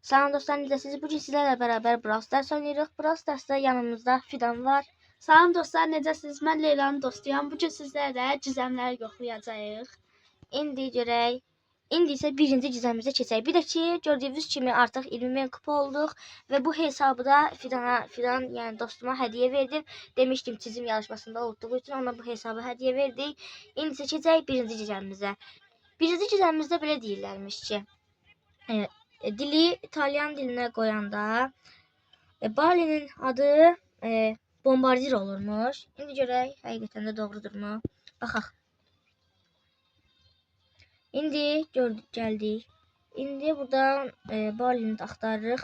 Salam dostlar, necəsiniz? Bugün sizlərlə bərabər Brawl Stars oynayırıq. Brawl Stars'da yanımızda Fidan var. Salam dostlar, necəsiniz? Mən Leylanın dostuyam. Bugün sizlərlə gizemləri yoxlayacağıq. İndi isə birinci gizəmimizə keçək. Bir də ki, gördüyünüz kimi artıq 20.000 kupa olduq və bu hesabı da Fidan yəni dostuma hədiyyə verdim. Demişdim çizim yarışmasında olduğu üçün ona bu hesabı hədiyyə verdik. İndi isə keçək birinci gizəmimizə. Birinci gizəmimizdə belə deyirlərmiş ki, dili İtalyan dilinə qoyanda Barley'nin adı bombardier olurmuş. İndi görək həqiqətən də doğrudurmu? Baxaq. İndi gəldik. İndi buradan Barley'ni axtarırıq.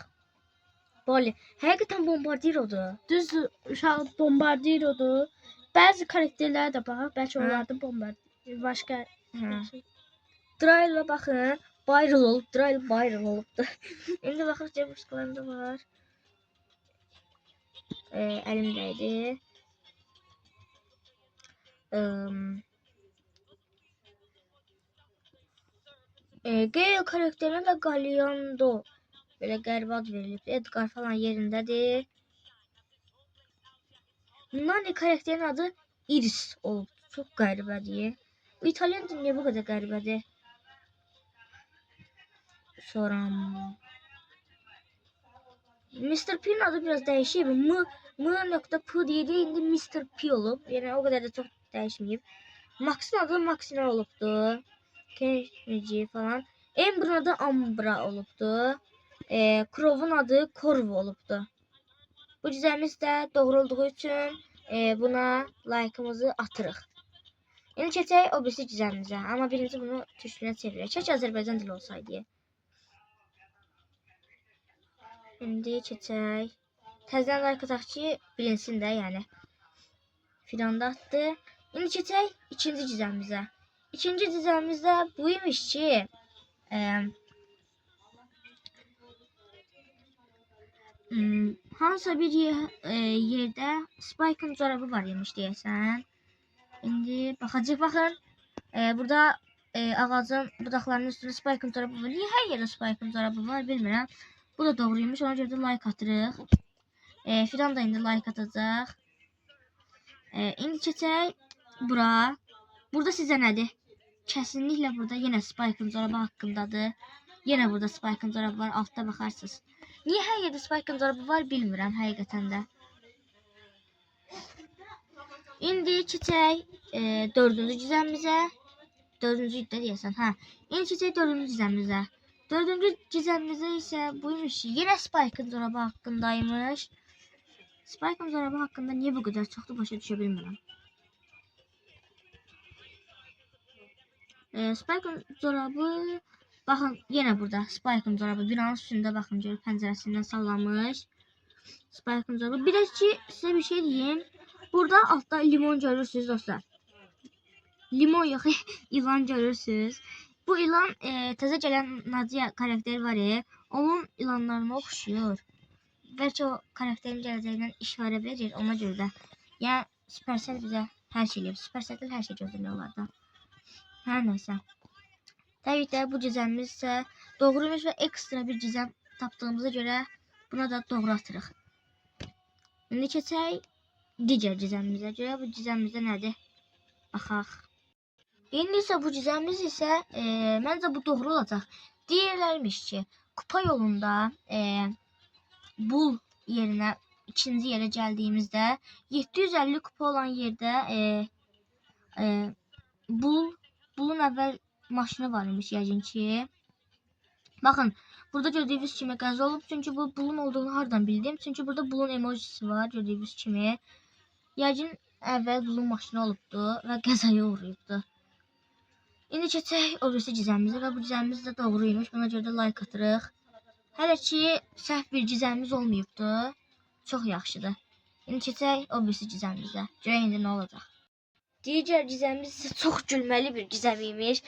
Barley həqiqətən bombardier odur. Düzdür, uşaq bombardirodur. Bəzi karakterlərə də baxaq, bəlkə onlarda bombardir. Başqa Dryla baxın. Viral olub, Dryl viral olubdu. İndi baxırıq ki, başqalarında var. Əlimdəydi. Gale karakterinə də Galiando belə qəribə ad verilib. Edgar falan yerindədir. Nani karakterin adı Iris olub. Çox qəribədir. Bu İtalyan dili niyə bu qədər qəribədir? Sonra Mr. P'nin adı biraz dəyişib. M.P deyildi, indi Mr. P olub. Yəni o qədər də çox dəyişməyib. Max'ın adı Maxina olubdu. Kenji falan. Amber'ın adı Ambra olubdu. Crow'un adı Corvo olubdu. Bu cizəmiz də doğru olduğu üçün buna like'ımızı atırıq. İndi keçək o birisi cizəmizə. Amma birinci bunu türkçəyə çevirək. Keşke Azərbaycan dili olsaydı. İndi keçək. Təzədən like ataq ki, bilinsin də, yəni. Fidan da atdı. İndi keçək ikinci cizəmizə. İkinci cizəmizdə bu imiş ki, hansısa bir yerdə Spike'ın corabı var imiş deyəsən. İndi baxacaq, baxın. Burada ağacın budaqlarının üstündə Spike'ın corabı var. Niyə hər yerdə Spike'ın corabı var, bilmirəm. Bu da doğruymuş. Ona görə də like atırıq. Fidan da indi like atacaq. İndi keçək bura. Burada sizə nədir? Kesinliklə burada yenə Spike'ın corabı haqqındadır. Yenə burada Spike'ın corabı var. Altda baxarsınız. Niyə hər yerdə Spike'ın corabı var, bilmirəm həqiqətən də. İndi keçək dördüncü gizəmimizə. Dördüncü də deyəsən. Hə. İndi keçək dördüncü gizəmimizə. Dördüncü gizəmimizə isə buymuş ki, yenə Spike'ın corabı haqqındaymış. Spike'ın corabı haqqında niyə bu qədər çoxdur, başa düşə bilmirəm. Spike'ın corabı, baxın, yenə burada Spike'ın corabı binanın üstündə, baxın, görür, pəncərəsindən sallanmış. Spike'ın corabı. Bir də ki, sizə bir şey deyim. Burada altda limon görürsünüz dostlar. Limon yox, ilan görürsünüz. Bu ilan təzə gələn Nadia karakteri var ya, onun ilanlarına oxşuyur. Bəlkə o karakterin gələcəyindən işarə verir, ona görə də. Yəni Supercell bizə hər şey eləyib. Supercell hər şey gözləmək olar da. Hər nəsə. Təbii ki, bu cizəmimiz isə doğruymuş və ekstra bir cizəm tapdığımıza görə buna da doğru atırıq. İndi keçək digər cizəmimizə görə. Bu cizəmimizdə nədir? Baxaq. İndi isə bu cizəmimiz isə məncə bu doğru olacaq. Deyirlərmiş ki, kupa yolunda bul yerinə, ikinci yerə gəldiyimizdə 750 kupa olan yerdə bulun əvvəl maşını var imiş yəqin ki. Baxın, burada gördüyünüz kimi qəza olub. Çünki bu bulun olduğunu hardan bildim? Çünki burada bulun emojisi var gördüyünüz kimi. Yəqin əvvəl bulun maşını olubdu və qəzaya uğrayıbdı. İndi keçək o birisi cizəmimizə və bu cizəmimiz də doğruymuş. Buna görə də like atırıq. Hələ ki, səhv bir cizəmimiz olmayıbdı. Çox yaxşıdır. İndi keçək o birisi cizəmimizə. Görək indi nə olacaq. Digər cizəmimiz isə çox gülməli bir cizəm imiş.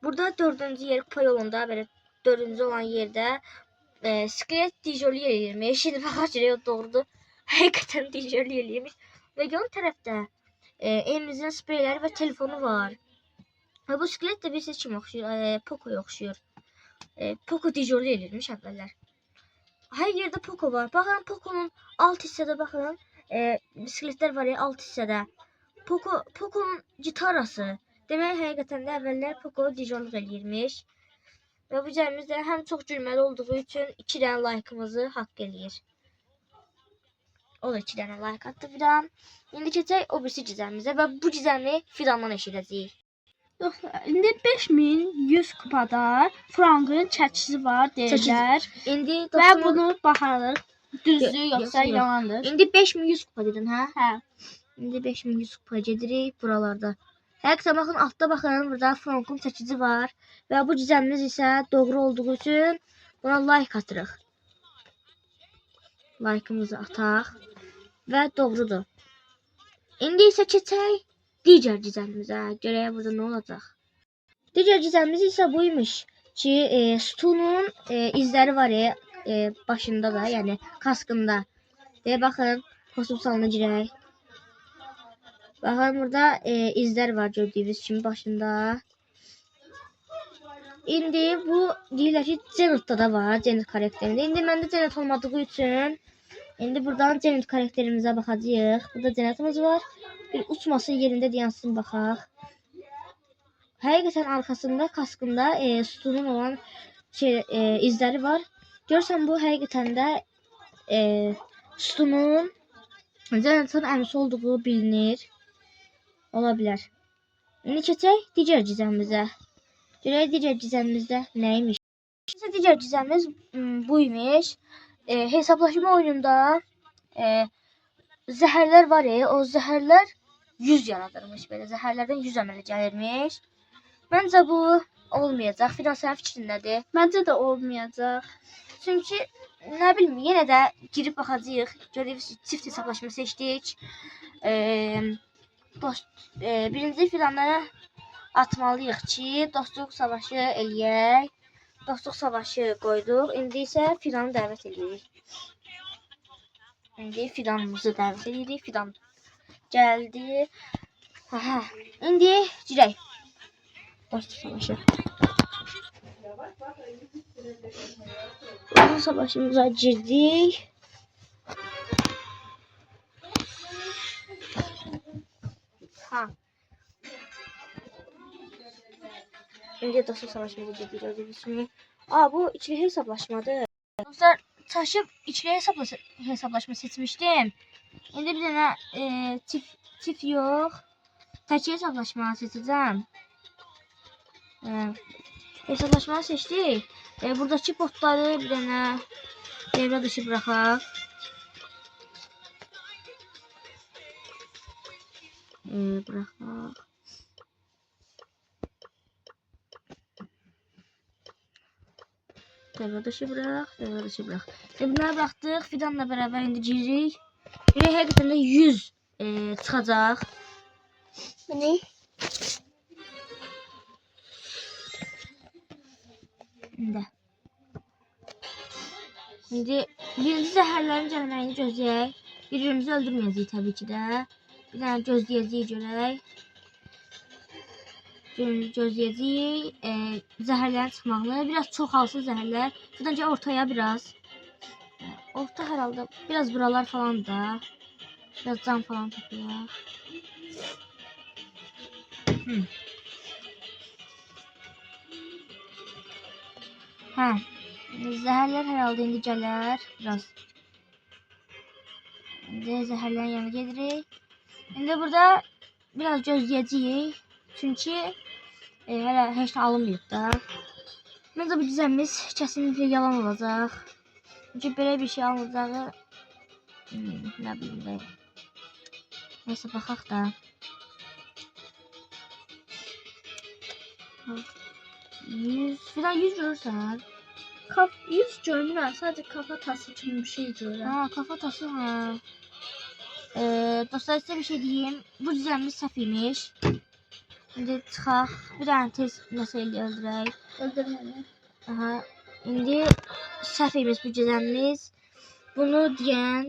Burada dördüncü yer kupa yolunda, belə dördüncü olan yerdə skelet dijoli eləyirmiş. Şimdi baxaq görək o doğrudur. Həqiqətən dijoli eləyirmiş. Və yan tərəfdə elimizin spreyləri və telefonu var. Və bu skelet də bir seçim oxşuyur, Poco'ya oxşuyur. Poco dijorlu edilmiş əvvəllər. Hər yerdə Poco var. Baxın Poco'nun alt hissədə baxın. Bisikletlər var ya alt hissədə. Poco'nun gitarası. Demək həqiqətən də əvvəllər Poco dijorluq eləyirmiş. Və bu cəmiz də həm çox gülməli olduğu üçün 2 dənə like'ımızı haqq eləyir. O da 2 dənə like attı Fidan. İndi keçək o birisi gizəmizə və bu gizəmi Fidandan eşidəcəyik. Dostlar, indi 5100 kupada Frank'ın çəkisi var deyirlər. İndi Və dostum, bunu baxarıq. Düzdür yoxsa yox. yalandır? İndi 5100 kupa dedin, hə? Hə. İndi 5100 kupa gedirik buralarda. Həqiqətən baxın altda baxın burada Frank'ın çəkisi var və bu gizəmimiz isə doğru olduğu üçün buna like atırıq. Like'ımızı ataq və doğrudur. İndi isə keçək digər gizəmimizə. Görək burada nə olacaq. Digər gizəmimiz isə buymuş ki, Stu'nun izləri var başında da, yəni kaskında. Deyə baxın, kostum salona girək. Baxın burada izlər var gördüyünüz kimi başında. İndi bu deyirlər ki, Zenit'da da var, Zenit karakterində. İndi məndə Zenit olmadığı üçün indi buradan Zenit karakterimizə baxacağıq. Burada Zenit'imiz var. Bir uçması yerində yansın baxaq. Həqiqətən arkasında, kaskında Stu'nun olan izləri var. Görürsən bu həqiqətən də Stu'nun Zenit'in əmisi olduğu bilinir. Ola bilər. İndi keçək digər gizəmimizə. Görək digər gizəmimizdə nəymiş. Digər gizəmimiz buymuş. Hesablaşma oyununda zəhərlər var o zəhərlər 100 yaradırmış belə. Zəhərlərdən 100 əmələ gəlirmiş. Məncə bu olmayacaq. Fidan sənin fikrin nədir? Məncə də olmayacaq. Çünki nə bilim, yenə də girib baxacağıq. Görürük çift hesablaşma seçdik. Birinci filanlara atmalıyıq ki, dostluq savaşı eləyək. Dostluq savaşı qoyduq. İndi isə filanı dəvət edirik. İndi fidanımızı dəvət edirik. Fidan gəldi. İndi girək. Dostluq savaşı. Dostluq savaşımıza girdik. Şimdi dostluq savaşımıza girdik gördüyünüz kimi. Bu ikili hesablaşmadır. Dostlar, taşıb ikili hesablaşma seçmişdim. İndi bir dənə çift yox, təkli hesablaşma seçəcəm. Hesablaşmanı seçdik. Buradakı botları bir dənə devre dışı bıraxaq. Bıraxaq. Devre dışı bırax, devre dışı bırax. Bunları bıraxdıq. Fidanla beraber indi giririk. Həqiqətən də 100 çıxacaq. Bu ne? İndi birinci zəhərlərin gəlməyini gözləyək. Birbirimizi öldürməyəcəyik təbii ki də. Bir dənə gözləyəcəyik görək. Gözləyəcəyik zəhərlərin çıxmağını. Biraz çoxalsın zəhərlər. Buradan ortaya biraz. Orta hər halda biraz buralar falan da. Biraz can falan toplayaq. Zəhərlər hər halda indi gələr. Biraz. İndi zəhərlərin yanına gedirik. İndi burada biraz gözləyəcəyik. Çünki hələ heç nə alınmayıb da. Məncə bu düzənimiz kesinlikle yalan olacaq. Çünki belə bir şey alınacağı nə bilim də. Neyse baxaq da. 100 filan 100 görürsən. 100 görmürəm, sadəcə kafa tası kimi bir şey görürəm. Kafa tası dostlar size bir şey diyeyim. Bu düzenimiz səhv imiş. İndi çıxaq. Bir dənə tez məsələyi öldürək. Öldürməni. İndi səhv imiş bu düzenimiz. Bunu deyən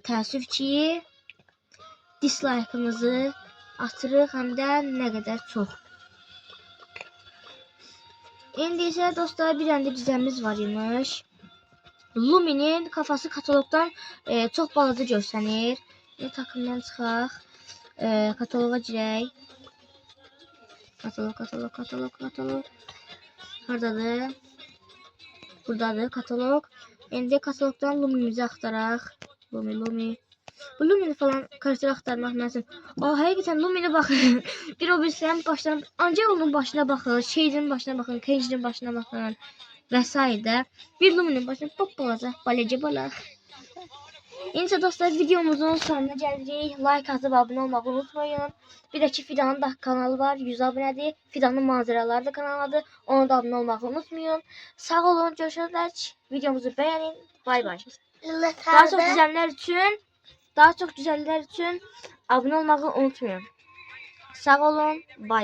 təəssüf ki dislike'ımızı atırıq, həm də nə qədər çox. İndi isə dostlar bir dənə də cizəmiz var imiş. Lumi'nin kafası katalogdan çox balaca görsənir. Takımdan çıxaq. Kataloga girək. Katalog. Hardadır? Buradadır katalog. İndi katalogdan Lumi'mizi axtaraq. Lumi. Bu Lumi'ni falan karakter axtarmaq mənim. Həqiqətən Lumi'ni baxın. Bir o birisinin başına, ancaq onun başına baxın, Shade'in başına baxın, Kenji'nin başına baxın və bir Lumi'nin başına balaca balıq. İnşallah dostlar videomuzun sonuna gəldik. Like atıp abone olmayı unutmayın. Bir de ki Fidan'ın da kanalı var. 100 abonedir. Fidan'ın manzaraları da kanalıdır. Ona da abone olmayı unutmayın. Sağ olun. Görüşürüz. Videomuzu beğenin. Bay bay. Daha çok düzenler için abone olmayı unutmayın. Sağ olun. Bay.